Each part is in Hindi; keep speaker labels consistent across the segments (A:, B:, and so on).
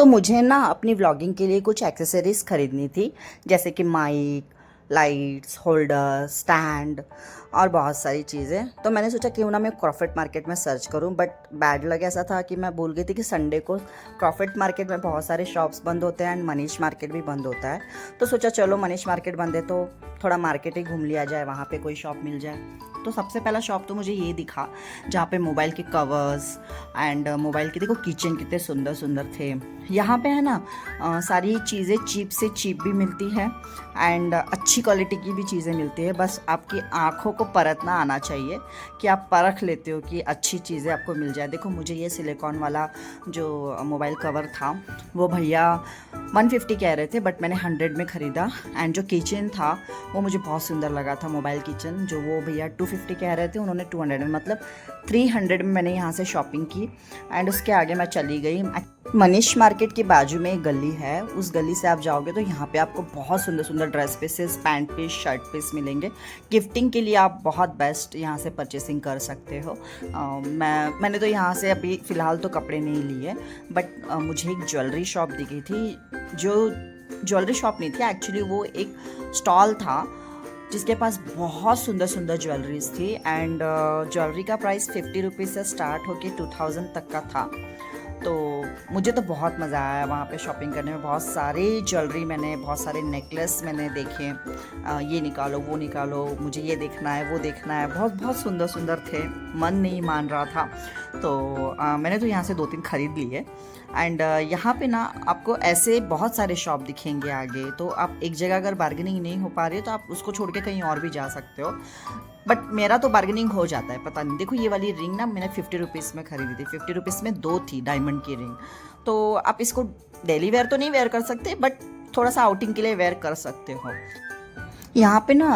A: मुझे ना अपनी व्लॉगिंग के लिए कुछ एक्सेसरीज़ ख़रीदनी थी, जैसे कि माइक, लाइट्स, होल्डर, स्टैंड और बहुत सारी चीज़ें। तो मैंने सोचा क्यों ना मैं क्रॉफर्ड मार्केट में सर्च करूं, बट बैड लग ऐसा था कि मैं भूल गई थी कि संडे को क्रॉफर्ड मार्केट में बहुत सारे शॉप्स बंद होते हैं एंड मनीष मार्केट भी बंद होता है। तो सोचा चलो मनीष मार्केट बंद है तो थोड़ा मार्केट ही घूम लिया जाए, वहाँ पे कोई शॉप मिल जाए। तो सबसे पहला शॉप तो मुझे ये दिखा जहाँ पे मोबाइल के कवर्स एंड मोबाइल के देखो कीचेन कितने सुंदर सुंदर थे। यहाँ पे है ना सारी चीज़ें चीप से चीप भी मिलती है एंड अच्छी क्वालिटी की भी चीज़ें मिलती है। बस आपकी आँखों को परखना आना चाहिए कि आप परख लेते हो कि अच्छी चीज़ें आपको मिल जाए। देखो मुझे ये सिलिकॉन वाला जो मोबाइल कवर था वो भैया 150 कह रहे थे, बट मैंने 100 में ख़रीदा। एंड जो किचन था वो मुझे बहुत सुंदर लगा था, मोबाइल किचन जो वो भैया 250 कह रहे थे, उन्होंने 200 में, मतलब 300 में मैंने यहाँ से शॉपिंग की। एंड उसके आगे मैं चली गई। मनीष मार्केट के बाजू में एक गली है, उस गली से आप जाओगे तो यहाँ पे आपको बहुत सुंदर सुंदर dress pieces, pant piece, shirt piece मिलेंगे। गिफ्टिंग के लिए आप बहुत बेस्ट यहाँ से परचेसिंग कर सकते हो। मैंने तो यहाँ से अभी फ़िलहाल तो कपड़े नहीं लिए, बट मुझे एक ज्वेलरी शॉप दिखी थी, जो ज्वेलरी शॉप नहीं थी एक्चुअली, वो एक स्टॉल था जिसके पास बहुत सुंदर सुंदर ज्वेलरीज थी। एंड ज्वेलरी का प्राइस 50 रुपीज़ से स्टार्ट होके 2000 तक का था। तो मुझे तो बहुत मज़ा आया वहाँ पे शॉपिंग करने में। बहुत सारे ज्वेलरी मैंने, बहुत सारे नेकलेस मैंने देखे। ये निकालो, वो निकालो, मुझे ये देखना है, वो देखना है, बहुत बहुत सुंदर सुंदर थे, मन नहीं मान रहा था। तो मैंने तो यहाँ से 2-3 खरीद लिए। एंड यहाँ पे ना आपको ऐसे बहुत सारे शॉप दिखेंगे आगे, तो आप एक जगह अगर बार्गेनिंग नहीं हो पा रही है तो आप उसको छोड़ के कहीं और भी जा सकते हो। बट मेरा तो बार्गेनिंग हो जाता है, पता नहीं। देखो ये वाली रिंग ना मैंने 50 रुपीज़ में ख़रीदी थी, 50 रुपीज़ में 2 थी डायमंड की रिंग। तो आप इसको डेली वेयर तो नहीं वेयर कर सकते, बट थोड़ा सा आउटिंग के लिए वेयर कर सकते हो। यहाँ पे ना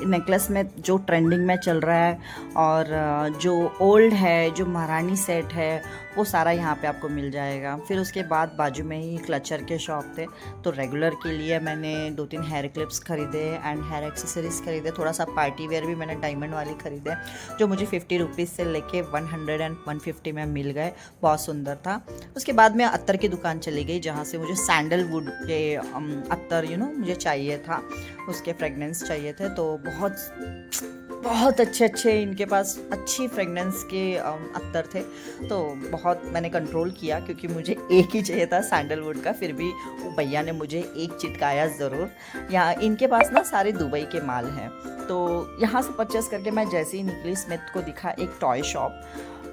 A: नेकलेस में जो ट्रेंडिंग में चल रहा है और जो ओल्ड है, जो महारानी सेट है, वो सारा यहाँ पे आपको मिल जाएगा। फिर उसके बाद बाजू में ही क्लचर के शॉप थे, तो रेगुलर के लिए मैंने 2-3 हेयर क्लिप्स खरीदे एंड हेयर एक्सेसरीज खरीदे। थोड़ा सा पार्टी वेयर भी मैंने डायमंड वाली खरीदे, जो मुझे 50 रुपीज़ से लेके 100 एंड 150 में मिल गए। बहुत सुंदर था। उसके बाद मैं अत्तर की दुकान चली गई, जहाँ से मुझे सैंडलवुड के अत्तर मुझे चाहिए था, उसके फ्रेगनेंस चाहिए थे। तो बहुत अच्छे अच्छे इनके पास अच्छी फ्रेगनेंस के अत्तर थे। तो बहुत मैंने कंट्रोल किया क्योंकि मुझे एक ही चाहिए था सैंडलवुड का, फिर भी वो भैया ने मुझे एक चिटकाया ज़रूर। यहाँ इनके पास ना सारे दुबई के माल हैं। तो यहाँ से परचेस करके मैं जैसे ही निकली, स्मिथ को दिखा एक टॉय शॉप।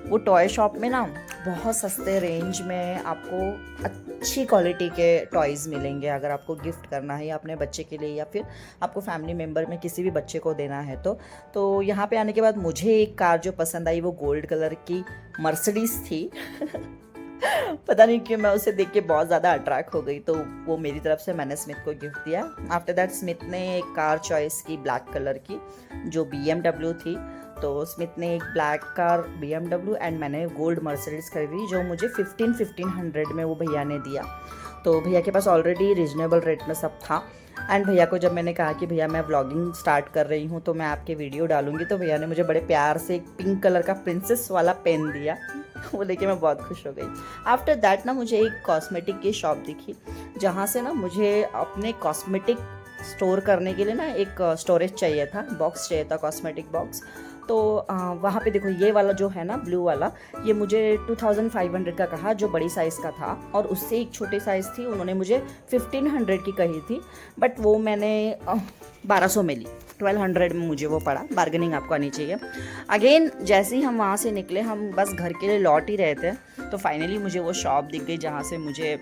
A: वो टॉय शॉप में ना बहुत सस्ते रेंज में आपको अच्छी क्वालिटी के टॉयज़ मिलेंगे। अगर आपको गिफ्ट करना है या अपने बच्चे के लिए या फिर आपको फैमिली मेम्बर में किसी भी बच्चे को देना है तो यहाँ पे आने के बाद मुझे एक कार जो पसंद आई वो गोल्ड कलर की मर्सिडीज़ थी। पता नहीं क्यों मैं उसे देख के बहुत ज़्यादा अट्रैक्ट हो गई, तो वो मेरी तरफ से मैंने स्मिथ को गिफ्ट दिया। आफ्टर दैट स्मिथ ने एक कार चॉइस की ब्लैक कलर की जो BMW थी। तो स्मिथ ने एक ब्लैक कार BMW एंड मैंने गोल्ड मर्सिडीज़ खरीदी, जो मुझे 1500 में वो भैया ने दिया। तो भैया के पास ऑलरेडी रिजनेबल रेट में सब था। एंड भैया को जब मैंने कहा कि भैया मैं व्लॉगिंग स्टार्ट कर रही हूँ तो मैं आपके वीडियो डालूंगी, तो भैया ने मुझे बड़े प्यार से एक पिंक कलर का प्रिंसेस वाला पेन दिया। वो लेके मैं बहुत खुश हो गई। आफ्टर दैट ना मुझे एक कॉस्मेटिक की शॉप दिखी, जहाँ से ना मुझे अपने कॉस्मेटिक स्टोर करने के लिए ना एक स्टोरेज चाहिए था, बॉक्स चाहिए था, कॉस्मेटिक बॉक्स। तो वहाँ पे देखो ये वाला जो है ना ब्लू वाला, ये मुझे 2500 का कहा, जो बड़ी साइज़ का था, और उससे एक छोटी साइज़ थी, उन्होंने मुझे 1500 की कही थी, बट वो मैंने 1200 में ली। 1200 में मुझे वो पड़ा। बार्गेनिंग आपको आनी चाहिए। अगेन जैसे ही हम वहाँ से निकले, हम बस घर के लिए लौट ही रहे थे, तो फाइनली मुझे वो शॉप दिख गई जहाँ से मुझे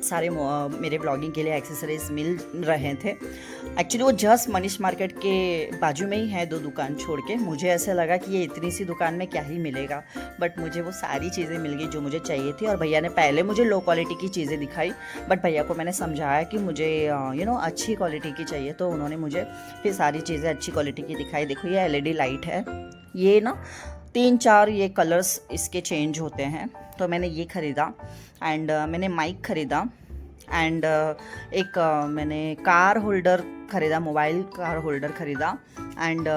A: सारे मेरे ब्लॉगिंग के लिए एक्सेसरीज मिल रहे थे। एक्चुअली वो जस्ट मनीष मार्केट के बाजू में ही है, 2 दुकान छोड़ के। मुझे ऐसा लगा कि ये इतनी सी दुकान में क्या ही मिलेगा, बट मुझे वो सारी चीज़ें मिल गई जो मुझे चाहिए थी। और भैया ने पहले मुझे लो क्वालिटी की चीज़ें दिखाई, बट भैया को मैंने समझाया कि मुझे अच्छी क्वालिटी की चाहिए, तो उन्होंने मुझे फिर सारी चीज़ें अच्छी क्वालिटी की दिखाई। देखो ये LED लाइट है, ये ना 3-4 ये कलर्स इसके चेंज होते हैं, तो मैंने ये ख़रीदा। एंड मैंने माइक ख़रीदा एंड एक मैंने कार होल्डर ख़रीदा, मोबाइल कार होल्डर ख़रीदा। एंड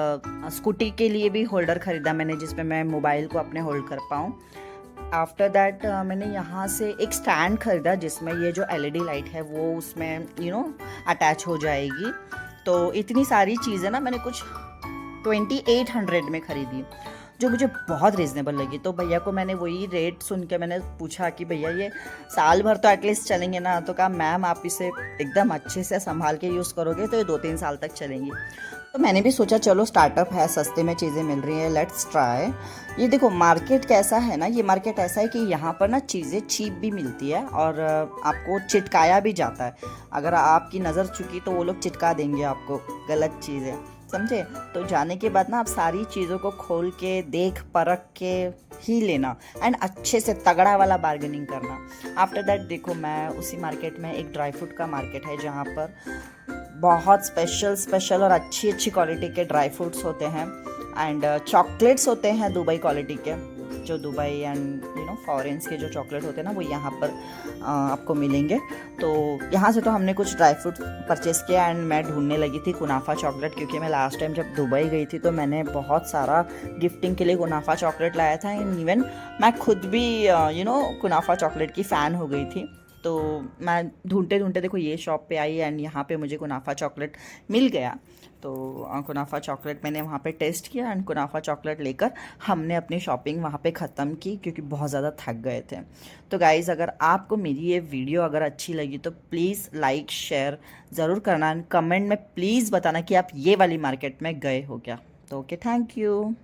A: स्कूटी के लिए भी होल्डर ख़रीदा मैंने, जिसमें मैं मोबाइल को अपने होल्ड कर पाऊँ। आफ्टर दैट मैंने यहाँ से एक स्टैंड खरीदा जिसमें ये जो एलईडी लाइट है वो उसमें अटैच हो जाएगी। तो इतनी सारी चीज़ें ना मैंने कुछ 2800 में ख़रीदी, जो मुझे बहुत रीज़नेबल लगी। तो भैया को मैंने वही रेट सुन के मैंने पूछा कि भैया ये साल भर तो एटलीस्ट चलेंगे ना? तो कहा मैम आप इसे एकदम अच्छे से संभाल के यूज़ करोगे तो ये 2-3 साल तक चलेंगी। तो मैंने भी सोचा चलो स्टार्टअप है, सस्ते में चीज़ें मिल रही हैं, लेट्स ट्राई। ये देखो मार्केट कैसा है ना, ये मार्केट ऐसा है कि यहाँ पर ना चीज़ें चीप भी मिलती है और आपको चिटकाया भी जाता है। अगर आपकी नज़र चुकी तो वो लोग चिटका देंगे आपको गलत चीज़ें, समझे? तो जाने के बाद ना आप सारी चीज़ों को खोल के देख परख के ही लेना एंड अच्छे से तगड़ा वाला बार्गेनिंग करना। आफ्टर दैट देखो मैं उसी मार्केट में, एक ड्राई फ्रूट का मार्केट है जहाँ पर बहुत स्पेशल और अच्छी क्वालिटी के ड्राई फ्रूट्स होते हैं एंड चॉकलेट्स होते हैं दुबई क्वालिटी के, जो दुबई एंड फॉरेन्स के जो चॉकलेट होते हैं ना वो यहाँ पर आपको मिलेंगे। तो यहाँ से तो हमने कुछ ड्राई फ्रूट परचेस किया एंड मैं ढूंढने लगी थी कुनाफा चॉकलेट, क्योंकि मैं लास्ट टाइम जब दुबई गई थी तो मैंने बहुत सारा गिफ्टिंग के लिए कुनाफा चॉकलेट लाया था एंड इवन मैं खुद भी कुनाफा चॉकलेट की फ़ैन हो गई थी। तो मैं ढूंढते ढूंढते देखो ये शॉप पे आई एंड यहाँ पे मुझे कुनाफा चॉकलेट मिल गया। तो कुनाफा चॉकलेट मैंने वहाँ पे टेस्ट किया एंड कुनाफा चॉकलेट लेकर हमने अपनी शॉपिंग वहाँ पे ख़त्म की, क्योंकि बहुत ज़्यादा थक गए थे। तो गाइज़ अगर आपको मेरी ये वीडियो अगर अच्छी लगी तो प्लीज़ लाइक शेयर ज़रूर करना एंड कमेंट में प्लीज़ बताना कि आप ये वाली मार्केट में गए हो क्या। तो ओके, थैंक यू।